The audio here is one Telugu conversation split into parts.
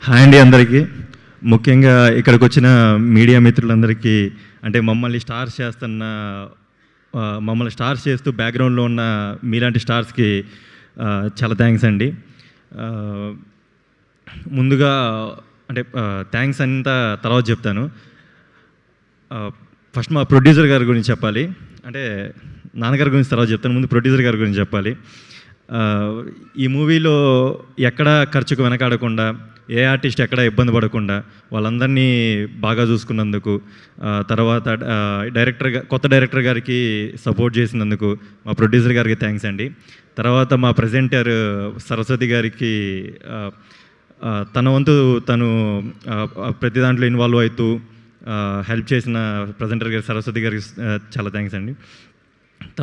హాయ్ అండి అందరికీ. ముఖ్యంగా ఇక్కడికి వచ్చిన మీడియా మిత్రులందరికీ, అంటే మమ్మల్ని స్టార్స్ చేస్తూ బ్యాక్గ్రౌండ్లో ఉన్న మీలాంటి స్టార్స్కి చాలా థ్యాంక్స్ అండి. ముందుగా అంటే థ్యాంక్స్ అంతా తర్వాత చెప్తాను. ఫస్ట్ మా ప్రొడ్యూసర్ గారి గురించి చెప్పాలి. అంటే నాన్నగారి గురించి తర్వాత చెప్తాను, ముందు ప్రొడ్యూసర్ గారి గురించి చెప్పాలి. ఈ మూవీలో ఎక్కడ ఖర్చుకు వెనకాడకుండా, ఏ ఆర్టిస్ట్ ఎక్కడ ఇబ్బంది పడకుండా వాళ్ళందరినీ బాగా చూసుకున్నందుకు, తర్వాత కొత్త డైరెక్టర్ గారికి సపోర్ట్ చేసినందుకు మా ప్రొడ్యూసర్ గారికి థ్యాంక్స్ అండి. తర్వాత మా ప్రెజెంటర్ సరస్వతి గారికి తన వంతు తను ప్రతి దాంట్లో ఇన్వాల్వ్ అవుతూ హెల్ప్ చేసిన ప్రెజెంటర్ గారి సరస్వతి గారికి చాలా థ్యాంక్స్ అండి.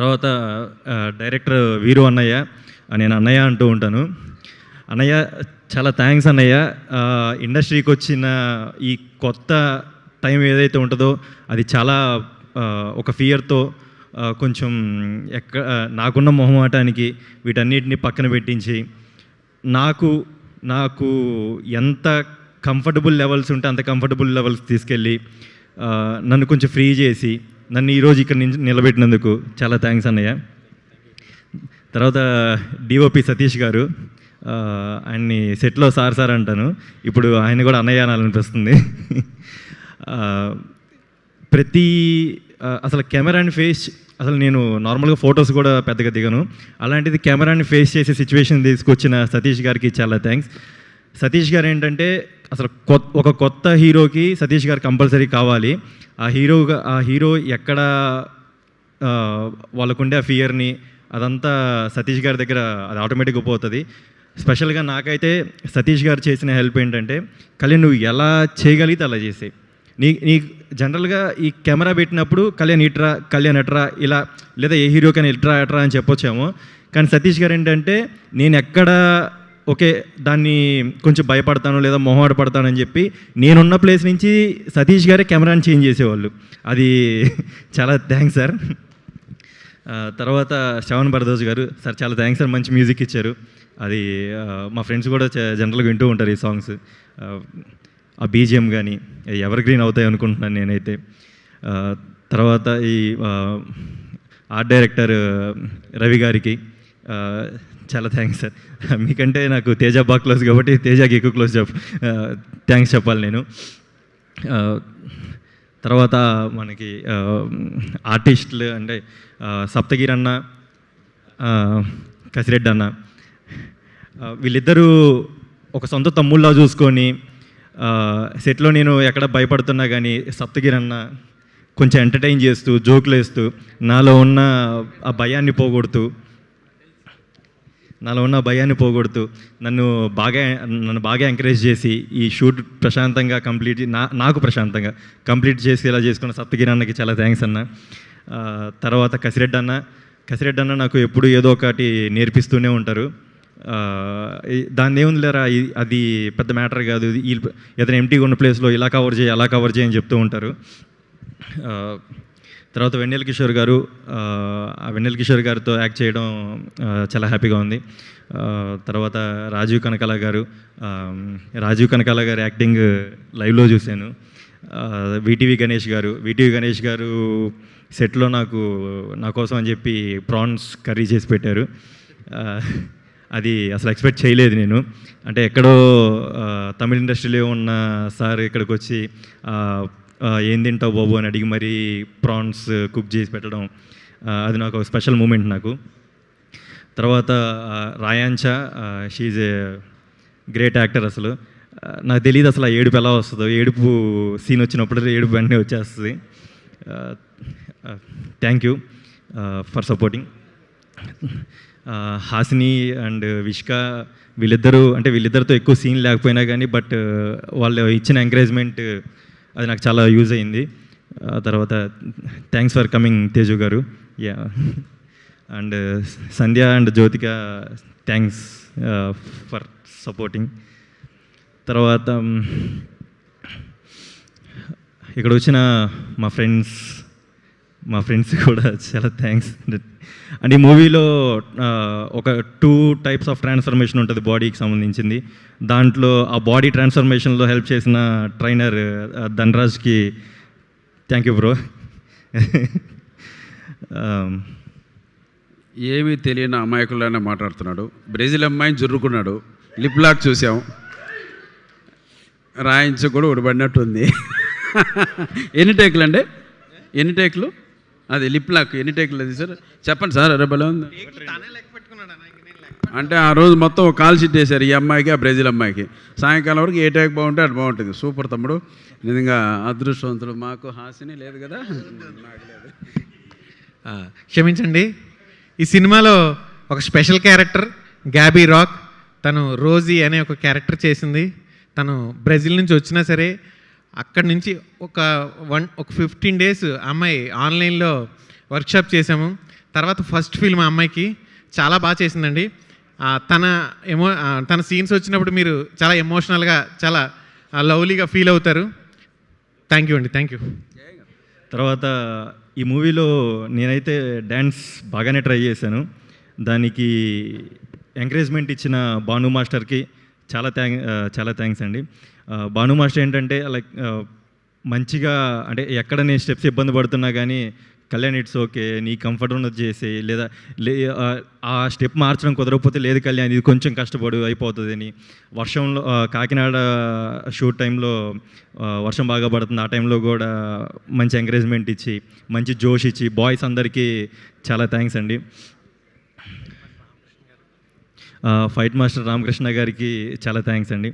తర్వాత డైరెక్టర్ వీరు అన్నయ్య, నేను అన్నయ్య అంటూ ఉంటాను. అన్నయ్య చాలా థ్యాంక్స్ అన్నయ్య. ఇండస్ట్రీకి వచ్చిన ఈ కొత్త టైం ఏదైతే ఉంటుందో అది చాలా ఒక ఫియర్తో కొంచెం నాకున్న మొహమాటానికి వీటన్నిటిని పక్కన పెట్టించి నాకు ఎంత కంఫర్టబుల్ లెవెల్స్ ఉంటే అంత కంఫర్టబుల్ లెవెల్స్ తీసుకెళ్ళి నన్ను కొంచెం ఫ్రీ చేసి నన్ను ఈరోజు ఇక్కడ నిలబెట్టినందుకు చాలా థ్యాంక్స్ అన్నయ్య. తర్వాత డిఓపి సతీష్ గారు, ఆయన్ని సెట్లో సార్ అంటాను, ఇప్పుడు ఆయన కూడా అన్నయ్య అనాలనిపిస్తుంది. అసలు కెమెరాని ఫేస్, అసలు నేను నార్మల్గా ఫొటోస్ కూడా పెద్దగా దిగను, అలాంటిది కెమెరాని ఫేస్ చేసే సిచ్యువేషన్ తీసుకొచ్చిన సతీష్ గారికి చాలా థ్యాంక్స్. సతీష్ గారు ఏంటంటే అసలు ఒక కొత్త హీరోకి సతీష్ గారు కంపల్సరీ కావాలి. ఆ హీరో ఎక్కడ వాళ్ళకుండే ఆ ఫియర్ని అదంతా సతీష్ గారి దగ్గర అది ఆటోమేటిక్గా పోతుంది. స్పెషల్గా నాకైతే సతీష్ గారు చేసిన హెల్ప్ ఏంటంటే, కళ్యాణ్ నువ్వు ఎలా చేయగలిగితే అలా చేసే. నీ జనరల్గా ఈ కెమెరా పెట్టినప్పుడు కళ్యాణ్ ఎట్రా ఇలా, లేదా ఏ హీరోకైనా ఎట్రా అని చెప్పొచ్చాము. కానీ సతీష్ గారు ఏంటంటే నేను ఎక్కడ దాన్ని కొంచెం భయపడతాను లేదా మొహమాట పడతానని చెప్పి నేనున్న ప్లేస్ నుంచి సతీష్ గారే కెమెరాని చేంజ్ చేసేవాళ్ళు. అది చాలా థ్యాంక్స్ సార్. తర్వాత శ్రవణ్ భరద్వాజ్ గారు, సార్ చాలా థ్యాంక్స్ సార్, మంచి మ్యూజిక్ ఇచ్చారు. అది మా ఫ్రెండ్స్ కూడా జనరల్గా వింటూ ఉంటారు ఈ సాంగ్స్. ఆ బీజిఎం కానీ ఎవర్ గ్రీన్ అవుతాయి అనుకుంటున్నాను నేనైతే. తర్వాత ఈ ఆర్ట్ డైరెక్టర్ రవి గారికి చాలా థ్యాంక్స్ సార్. మీకంటే నాకు తేజ బాగా క్లోజ్ కాబట్టి తేజకి ఎక్కువ క్లోజ్ థ్యాంక్స్ చెప్పాలి నేను. తర్వాత మనకి ఆర్టిస్టులు అంటే సప్తగిరి అన్న, కసిరెడ్డి అన్న, వీళ్ళిద్దరూ ఒక సొంత తమ్ముళ్ళలా చూసుకొని సెట్లో నేను ఎక్కడ భయపడుతున్నా కానీ సప్తగిరి అన్న కొంచెం ఎంటర్టైన్ చేస్తూ జోకులు వేస్తూ నాలో ఉన్న ఆ భయాన్ని పోగొడుతూ నన్ను బాగా ఎంకరేజ్ చేసి ఈ షూట్ ప్రశాంతంగా నాకు ప్రశాంతంగా కంప్లీట్ చేసి ఇలా చేసుకున్న సప్తగిరి అన్నకి చాలా థ్యాంక్స్ అన్న. తర్వాత కసిరెడ్డి అన్న నాకు ఎప్పుడు ఏదో ఒకటి నేర్పిస్తూనే ఉంటారు. దాన్ని ఏముంది లేరా, అది పెద్ద మ్యాటర్ కాదు, ఏదైనా ఎంటీగా ఉన్న ప్లేస్లో ఇలా కవర్ చేయి అలా కవర్ చేయి అని చెప్తూ ఉంటారు. తర్వాత వెన్నెల కిషోర్ గారు, వెన్నెల కిషోర్ గారితో యాక్ట్ చేయడం చాలా హ్యాపీగా ఉంది. తర్వాత రాజీవ్ కనకాల గారు యాక్టింగ్ లైవ్లో చూశాను. వీటీవీ గణేష్ గారు సెట్లో నా కోసం అని చెప్పి ప్రాన్స్ కర్రీ చేసి పెట్టారు. అది అసలు ఎక్స్పెక్ట్ చేయలేదు నేను. అంటే ఎక్కడో తమిళ ఇండస్ట్రీలో ఉన్న సార్ ఇక్కడికి వచ్చి ఏం తింటావు బాబు అని అడిగి మరీ ప్రాన్స్ కుక్ చేసి పెట్టడం, అది నాకు ఒక స్పెషల్ మూమెంట్ నాకు. తర్వాత రాయాంచా, షీఈ్ ఏ గ్రేట్ యాక్టర్. అసలు నాకు తెలియదు అసలు ఆ ఏడుపు ఎలా వస్తుందో, ఏడుపు సీన్ వచ్చినప్పుడు ఏడుపు వెంటనే వచ్చేస్తుంది. Thank you for supporting. Hasini and Vishka వీళ్ళిద్దరితో ఎక్కువ సీన్ లేకపోయినా కానీ బట్ వాళ్ళు ఇచ్చిన ఎంకరేజ్మెంట్ అది నాకు చాలా యూజ్ అయింది. తర్వాత థ్యాంక్స్ ఫర్ కమింగ్ తేజు గారు. Yeah, and Sandhya and Jyothika thanks for supporting. తర్వాత ఇక్కడ వచ్చిన మా ఫ్రెండ్స్ మా ఫ్రెండ్స్ కూడా చాలా థ్యాంక్స్. అండ్ ఈ మూవీలో ఒక 2 టైప్స్ ఆఫ్ ట్రాన్స్ఫర్మేషన్ ఉంటుంది బాడీకి సంబంధించింది. దాంట్లో ఆ బాడీ ట్రాన్స్ఫర్మేషన్లో హెల్ప్ చేసిన ట్రైనర్ ధనరాజ్కి థ్యాంక్ యూ బ్రో. ఏమీ తెలియని అమాయకుల్లోనే మాట్లాడుతున్నాడు. బ్రెజిల్ అమ్మాయిని జుర్రుకున్నాడు. లిప్ లాక్ చూసాం, రాయించ కూడా ఉడబడినట్టుంది. ఎన్ని టేకులు అండి? ఎన్ని టేకులు? అది లిప్ లాక్ ఎన్ని టేకులు అది సార్ చెప్పండి సార్. అరే భలే ఉంది. అంటే ఆ రోజు మొత్తం కాల్ షీట్ వేశారు ఈ అమ్మాయికి, ఆ బ్రెజిల్ అమ్మాయికి. సాయంకాలం వరకు ఏ టేక్ బాగుంటే అది బాగుంటుంది. సూపర్ తమ్ముడు, నిజంగా అదృష్టవంతుడు. మాకు హాసిని లేదు కదా. క్షమించండి, ఈ సినిమాలో ఒక స్పెషల్ క్యారెక్టర్ గ్యాబీ రాక్, తను రోజీ అనే ఒక క్యారెక్టర్ చేసింది. తను బ్రెజిల్ నుంచి వచ్చినా సరే అక్కడి నుంచి ఒక 15 డేస్ అమ్మాయి ఆన్లైన్లో వర్క్షాప్ చేసాము. తర్వాత ఫస్ట్ ఫిల్మ్ అమ్మాయికి చాలా బాగా చేసిందండి. తన సీన్స్ వచ్చినప్పుడు మీరు చాలా ఎమోషనల్గా, చాలా లవ్లీగా ఫీల్ అవుతారు. థ్యాంక్ యూ అండి, థ్యాంక్ యూ. తర్వాత ఈ మూవీలో నేనైతే డ్యాన్స్ బాగానే ట్రై చేశాను. దానికి ఎంకరేజ్మెంట్ ఇచ్చిన భాను మాస్టర్కి చాలా థ్యాంక్స్ అండి. భాను మాస్టర్ ఏంటంటే లైక్ మంచిగా, అంటే ఎక్కడ నేను స్టెప్స్ ఇబ్బంది పడుతున్నా కానీ కళ్యాణ్ ఇట్స్ ఓకే, నీ కంఫర్ట్ ఉన్నది చేసి, లేదా ఆ స్టెప్ మార్చడం కుదరకపోతే లేదు కళ్యాణ్ ఇది కొంచెం కష్టపడు అయిపోతుంది అని. వర్షంలో కాకినాడ షూట్ టైంలో వర్షం బాగా పడుతుంది, ఆ టైంలో కూడా మంచి ఎంకరేజ్మెంట్ ఇచ్చి మంచి జోష్ ఇచ్చి బాయ్స్ అందరికీ చాలా థ్యాంక్స్ అండి. ఫైట్ మాస్టర్ రామకృష్ణ గారికి చాలా థ్యాంక్స్ అండి.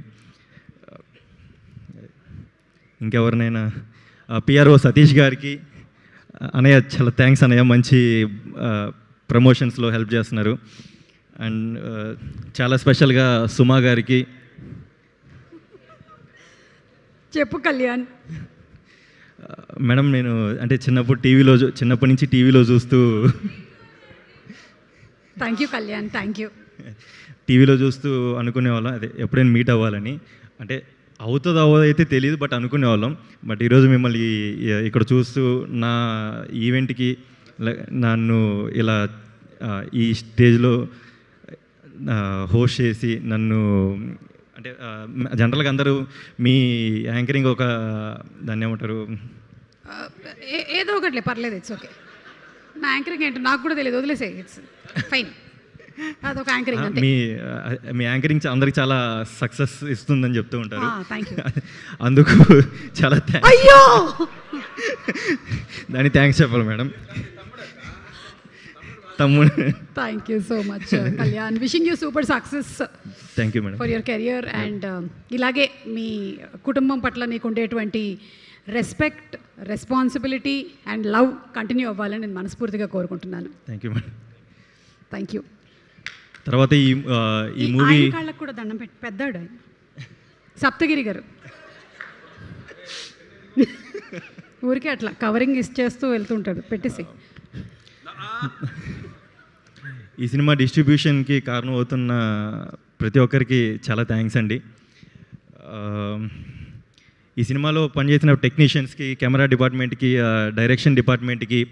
ఇంకెవరినైనా పిఆర్ఓ సతీష్ గారికి, అన్నయ్య చాలా థ్యాంక్స్ అన్నయ్య, మంచి ప్రమోషన్స్లో హెల్ప్ చేస్తున్నారు. అండ్ చాలా స్పెషల్గా సుమా గారికి. చెప్పు కళ్యాణ్. మేడం నేను అంటే చిన్నప్పటి నుంచి టీవీలో చూస్తూ thank you Kalyan, thank you. టీవీలో చూస్తూ అనుకునేవాళ్ళం అదే ఎప్పుడైనా మీట్ అవ్వాలని. అంటే అవుతుందో అవ్వదైతే తెలియదు, బట్ అనుకునేవాళ్ళం. బట్ ఈరోజు మిమ్మల్ని ఇక్కడ చూస్తూ నా ఈవెంట్కి నన్ను ఇలా ఈ స్టేజ్లో హోస్ట్ చేసి నన్ను, అంటే జనరల్గా అందరూ మీ యాంకరింగ్ ఒక దాన్ని ఏమంటారు, ఏదో ఒకటి పర్లేదు, ఇట్స్ ఓకే. నా యాంకరింగ్ ఏంటో నాకు కూడా తెలియదు, వదిలేసే, ఇట్స్ ఫైన్. అదొక యాంకరింగ్ అంతే. మీ యాంకరింగ్ అందరికి చాలా సక్సెస్ ఇస్తుందని చెప్తూ ఉంటారు. Thank you. అందుకు చాలా అయ్యో దానికి థ్యాంక్స్ చెప్పాలి మేడం. తమ్ముడు thank you so much Kalyan. Wishing you super success. Thank you madam for your career. And ఇలాగే మీ కుటుంబం పట్ల నీకు ఉండేటువంటి respect, responsibility and love continue అవ్వాలని నేను మనస్ఫూర్తిగా కోరుకుంటున్నాను. Thank you madam. Thank you. తర్వాత ఈ మూవీ కాళ్ళకు కూడా దండం పెట్టి పెద్దాడు ఆయన, సప్తగిరి గారు. ఊరికే అట్లా కవరింగ్ ఇచ్చేస్తూ వెళ్తుంటాడు, పెట్టేసి. ఈ సినిమా డిస్ట్రిబ్యూషన్కి కారణం అవుతున్న ప్రతి ఒక్కరికి చాలా థ్యాంక్స్ అండి. ఈ సినిమాలో పనిచేసిన టెక్నీషియన్స్కి, కెమెరా డిపార్ట్మెంట్కి, డైరెక్షన్ డిపార్ట్మెంట్కి,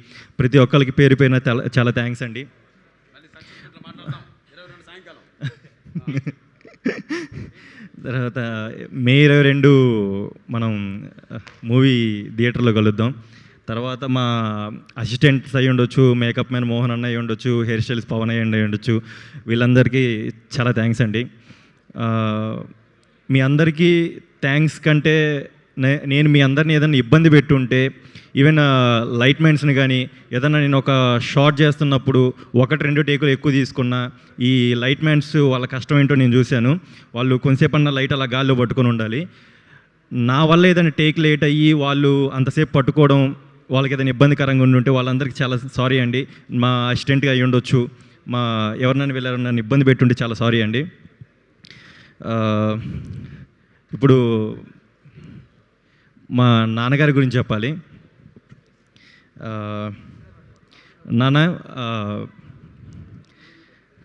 ప్రతి ఒక్కరికి పేరు పేరున చాలా థ్యాంక్స్ అండి. తర్వాత మే 22 మనం మూవీ థియేటర్లో కలుద్దాం. తర్వాత మా అసిస్టెంట్స్ అయ్యి ఉండొచ్చు, మేకప్ మ్యాన్ మోహన్ అన్న అయ్యి ఉండొచ్చు, హెయిర్ స్టైల్స్ పవన్ అయ్యి ఉండొచ్చు, వీళ్ళందరికీ చాలా థ్యాంక్స్ అండి. మీ అందరికీ థ్యాంక్స్ కంటే నేను మీ అందరిని ఏదైనా ఇబ్బంది పెట్టుంటే, ఈవెన్ లైట్ మ్యాన్స్ని కానీ ఏదైనా నేను ఒక షార్ట్ చేస్తున్నప్పుడు 1-2 టేకులు ఎక్కువ తీసుకున్నా, ఈ లైట్ మ్యాన్స్ వాళ్ళ కష్టం ఏంటో నేను చూశాను. వాళ్ళు కొంతసేపు అన్న లైట్ అలా గాల్లో పట్టుకొని ఉండాలి. నా వల్ల ఏదైనా టేక్ లేట్ అయ్యి వాళ్ళు అంతసేపు పట్టుకోవడం వాళ్ళకి ఏదైనా ఇబ్బందికరంగా ఉండుంటే వాళ్ళందరికీ చాలా సారీ అండి. మా అసిస్టెంట్గా అయ్యి ఉండొచ్చు, మా ఎవరినైనా వెళ్ళారు నన్ను ఇబ్బంది పెట్టుంటే చాలా సారీ అండి. ఇప్పుడు మా నాన్నగారి గురించి చెప్పాలి. నాన్న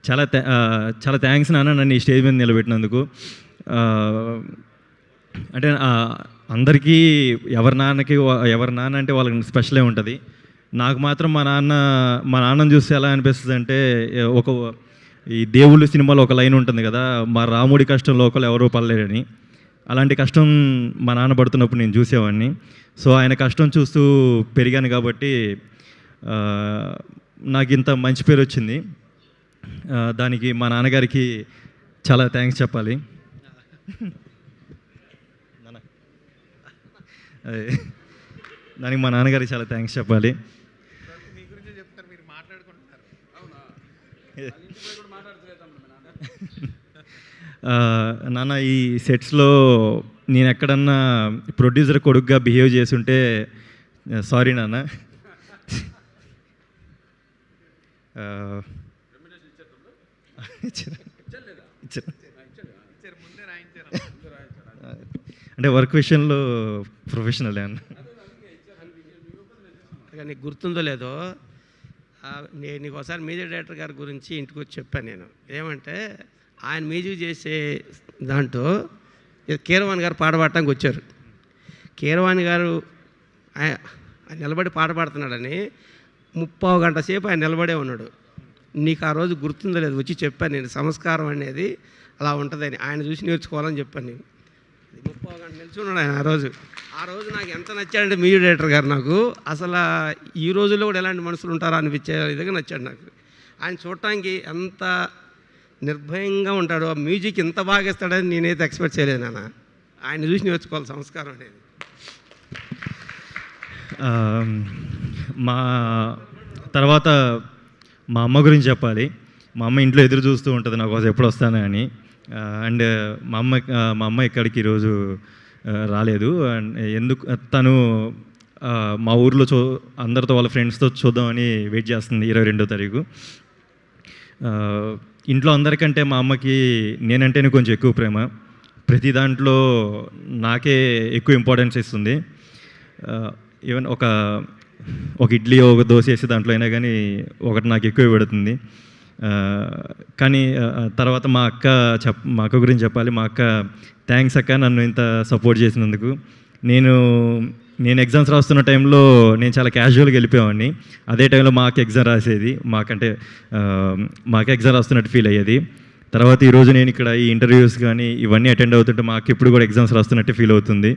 చాలా థ్యాంక్స్ నాన్న, నన్ను ఈ స్టేజ్ మీద నిలబెట్టినందుకు. అంటే అందరికీ ఎవరి నాన్న అంటే వాళ్ళకి స్పెషలే ఉంటుంది. నాకు మాత్రం మా నాన్నని చూస్తే ఎలా అనిపిస్తుంది అంటే ఈ దేవుళ్ళు సినిమాలో ఒక లైన్ ఉంటుంది కదా, మా రాముడి కష్టం లోకలు ఎవరూ పడలేరని. అలాంటి కష్టం మా నాన్న పడుతున్నప్పుడు నేను చూసేవాడిని. సో ఆయన కష్టం చూస్తూ పెరిగాను కాబట్టి నాకు ఇంత మంచి పేరు వచ్చింది. దానికి మా నాన్నగారికి చాలా థ్యాంక్స్ చెప్పాలి. దానికి మా నాన్నగారికి చాలా థ్యాంక్స్ చెప్పాలి. నాన్న, ఈ సెట్స్లో నేను ఎక్కడన్నా ప్రొడ్యూసర్ కొడుకుగా బిహేవ్ చేస్తుంటే సారీ నాన్న. అంటే వర్క్ విషయంలో ప్రొఫెషనల్ అన్న. నీకు గుర్తుందో లేదో, నీకు ఒకసారి మ్యూజిక్ డైరెక్టర్ గారి గురించి ఇంటికి వచ్చి చెప్పాను నేను. ఏమంటే ఆయన మ్యూజిక్ చేసే దాంట్లో కీరవాణి గారు పాట పాడటానికి వచ్చారు. కీరవాణి గారు ఆయన నిలబడి పాట పాడుతున్నాడని 30 గంట సేపు ఆయన నిలబడే ఉన్నాడు. నీకు ఆ రోజు గుర్తుందో లేదు, వచ్చి చెప్పాను నేను. సంస్కారం అనేది అలా ఉంటుందని ఆయన చూసి నేర్చుకోవాలని చెప్పాను నేను. 30 గంట నిల్చున్నాడు ఆయన ఆ రోజు నాకు ఎంత నచ్చాడంటే మ్యూజిక్ డైరెక్టర్ గారు నాకు అసలు ఈ రోజుల్లో కూడా ఎలాంటి మనుషులు ఉంటారో అనిపించే విధంగా నచ్చాడు నాకు. ఆయన చూడటానికి ఎంత నిర్భయంగా ఉంటాడు, ఆ మ్యూజిక్ ఇంత బాగా ఇస్తాడని నేనైతే ఎక్స్పెక్ట్ చేయలేదు నాన్న. ఆయన చూసి నేర్చుకోవాలి సంస్కారం అనేది. మా తర్వాత మా అమ్మ గురించి చెప్పాలి. మా అమ్మ ఇంట్లో ఎదురు చూస్తూ ఉంటుంది నా కోసం ఎప్పుడు వస్తానా అని. అండ్ మా అమ్మ ఇక్కడికి ఈరోజు రాలేదు. అండ్ ఎందుకు తను మా ఊర్లో అందరితో వాళ్ళ ఫ్రెండ్స్తో చూద్దామని వెయిట్ చేస్తుంది 22వ తారీఖు. ఇంట్లో అందరికంటే మా అమ్మకి నేనంటేనే కొంచెం ఎక్కువ ప్రేమ. ప్రతి దాంట్లో నాకే ఎక్కువ ఇంపార్టెన్స్ ఇస్తుంది. ఈవెన్ ఒక ఇడ్లీ ఒక దోశ వేసి దాంట్లో అయినా కానీ ఒకటి నాకు ఎక్కువ పెడుతుంది. కానీ తర్వాత మా అక్క గురించి చెప్పాలి. మా అక్క థ్యాంక్స్ అక్క, నన్ను ఇంత సపోర్ట్ చేసినందుకు. నేను ఎగ్జామ్స్ రాస్తున్న టైంలో నేను చాలా క్యాజువల్గా వెళ్ళిపోయేవాడిని. అదే టైంలో మాకు ఎగ్జామ్ రాసేది. మాకు ఎగ్జామ్ రాస్తున్నట్టు ఫీల్ అయ్యేది. తర్వాత ఈరోజు నేను ఇక్కడ ఈ ఇంటర్వ్యూస్ కానీ ఇవన్నీ అటెండ్ అవుతుంటే మాకు ఇప్పుడు కూడా ఎగ్జామ్స్ రాస్తున్నట్టు ఫీల్ అవుతుంది.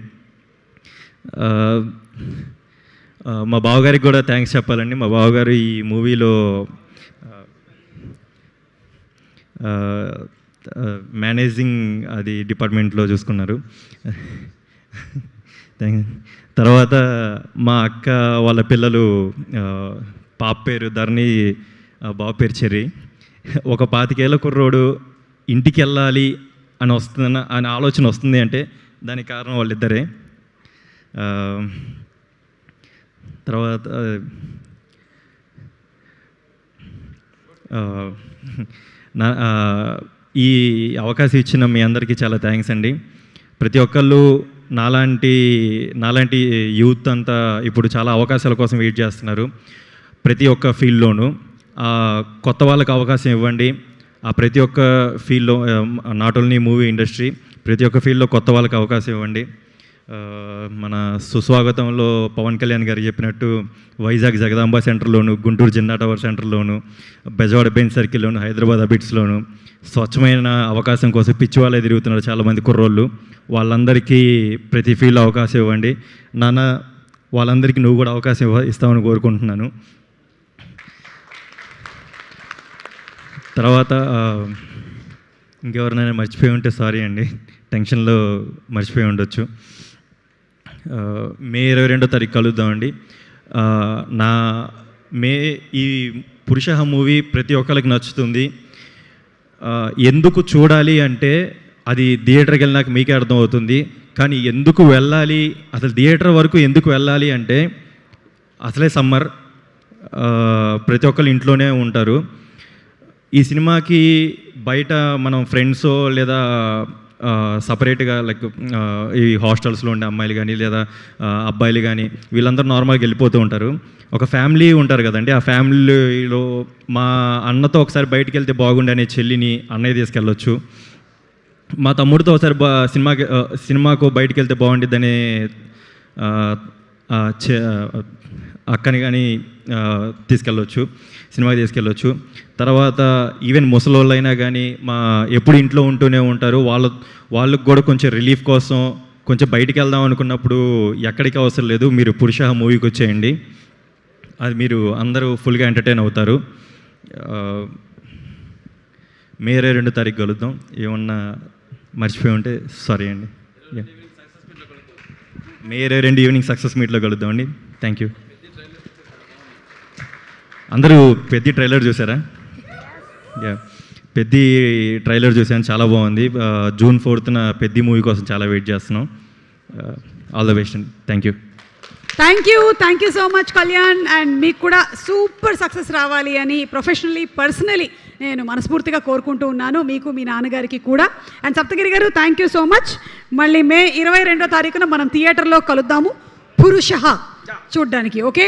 మా బావగారికి కూడా థ్యాంక్స్ చెప్పాలండి. మా బావగారు ఈ మూవీలో మేనేజింగ్ అది డిపార్ట్మెంట్లో చూసుకున్నారు. తర్వాత మా అక్క వాళ్ళ పిల్లలు, పాప పేరు ధరణి, బాబు పేరు చెర్రి. ఒక 25 ఏళ్ళ కుర్రోడు ఇంటికి వెళ్ళాలి అని ఆలోచన వస్తుంది అంటే దానికి కారణం వాళ్ళిద్దరే. తర్వాత ఈ అవకాశం ఇచ్చిన మీ అందరికీ చాలా థ్యాంక్స్ అండి. ప్రతి ఒక్కళ్ళు నాలాంటి యూత్ అంతా ఇప్పుడు చాలా అవకాశాల కోసం వెయిట్ చేస్తున్నారు ప్రతి ఒక్క ఫీల్డ్లోనూ. కొత్త వాళ్ళకి అవకాశం ఇవ్వండి. ఆ ప్రతి ఒక్క ఫీల్డ్లో, నాట్ ఓన్లీ మూవీ ఇండస్ట్రీ, ప్రతి ఒక్క ఫీల్డ్లో కొత్త వాళ్ళకి అవకాశం ఇవ్వండి. మన సుస్వాగతంలో పవన్ కళ్యాణ్ గారు చెప్పినట్టు వైజాగ్ జగదాంబ సెంటర్లోను, గుంటూరు జిన్నా టవర్ సెంటర్లోను, బెజవాడ బెంచ్ సర్కిల్లోను, హైదరాబాద్ అబిట్స్లోను స్వచ్ఛమైన అవకాశం కోసం పిచ్చి వాళ్ళే తిరుగుతున్నారు చాలామంది కుర్రోళ్ళు. వాళ్ళందరికీ ప్రతి ఫీల్డ్లో అవకాశం ఇవ్వండి నాన్న. వాళ్ళందరికీ నువ్వు కూడా అవకాశం ఇస్తామని కోరుకుంటున్నాను. తర్వాత ఇంకెవరినైనా మర్చిపోయి ఉంటే సారీ అండి, టెన్షన్లో మర్చిపోయి ఉండొచ్చు. మే 22వ తారీఖు కలుద్దామండి. ఈ పురుష మూవీ ప్రతి ఒక్కరికి నచ్చుతుంది. ఎందుకు చూడాలి అంటే అది థియేటర్కి వెళ్ళినాక మీకే అర్థమవుతుంది. కానీ ఎందుకు వెళ్ళాలి, అసలు థియేటర్ వరకు ఎందుకు వెళ్ళాలి అంటే అసలే సమ్మర్, ప్రతి ఒక్కరు ఇంట్లోనే ఉంటారు. ఈ సినిమాకి బయట మనం ఫ్రెండ్సో లేదా సపరేట్గా లైక్ ఈ హాస్టల్స్లో ఉండే అమ్మాయిలు కానీ లేదా అబ్బాయిలు కానీ వీళ్ళందరూ నార్మల్గా వెళ్ళిపోతూ ఉంటారు. ఒక ఫ్యామిలీ ఉంటారు కదండి, ఆ ఫ్యామిలీలో మా అన్నతో ఒకసారి బయటికి వెళ్తే బాగుండే అనే చెల్లిని అన్నయ్య తీసుకెళ్ళొచ్చు. మా తమ్ముడితో ఒకసారి సినిమాకు బయటికి వెళ్తే బాగుండిద్ది అనే అక్కని కానీ తీసుకెళ్ళొచ్చు, సినిమాకి తీసుకెళ్ళొచ్చు. తర్వాత ఈవెన్ ముసలోళ్ళైనా కానీ ఎప్పుడు ఇంట్లో ఉంటూనే ఉంటారు, వాళ్ళకు కూడా కొంచెం రిలీఫ్ కోసం కొంచెం బయటికి వెళ్దాం అనుకున్నప్పుడు ఎక్కడికి అవసరం లేదు, మీరు పురుష మూవీకి వచ్చేయండి, అది మీరు అందరూ ఫుల్గా ఎంటర్టైన్ అవుతారు. మే 2 తారీఖు కలుద్దాం. ఏమన్నా మర్చిపోయి ఉంటే సారీ అండి. మే 2 ఈవినింగ్ సక్సెస్ మీట్లో కలుద్దాం అండి. Thank you. అందరూ పెద్ద ట్రైలర్ చూసారా? పెద్ద ట్రైలర్ చూసాను, చాలా బాగుంది. June 4th పెద్ద మూవీ కోసం చాలా వెయిట్ చేస్తున్నాం. ఆల్ ద బెస్ట్ అండి. Thank you. Thank you so much Kalyan. And మీకు కూడా సూపర్ సక్సెస్ రావాలి అని ప్రొఫెషనలీ పర్సనలీ నేను మనస్ఫూర్తిగా కోరుకుంటూ ఉన్నాను, మీకు మీ నాన్నగారికి కూడా. అండ్ సప్తగిరి గారు థ్యాంక్ యూ సో మచ్. మళ్ళీ మే 22వ తారీఖున మనం థియేటర్లో కలుద్దాము పురుష చూడ్డానికి. ఓకే.